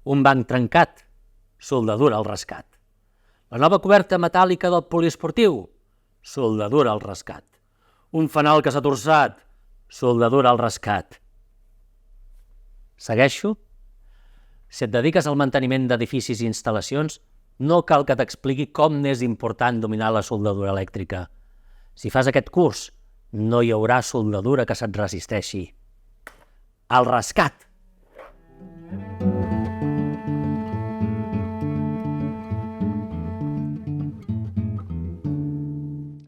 Un banc trencat, soldadura al rescat. La nova coberta metàl·lica del poliesportiu, soldadura al rescat. Un fanal que s'ha torçat, soldadura al rescat. Segueixo? Si et dediques al manteniment d'edificis i instal·lacions, no cal que t'expliqui com n'és important dominar la soldadura elèctrica. Si fas aquest curs, no hi haurà soldadura que se't resisteixi. Al rescat!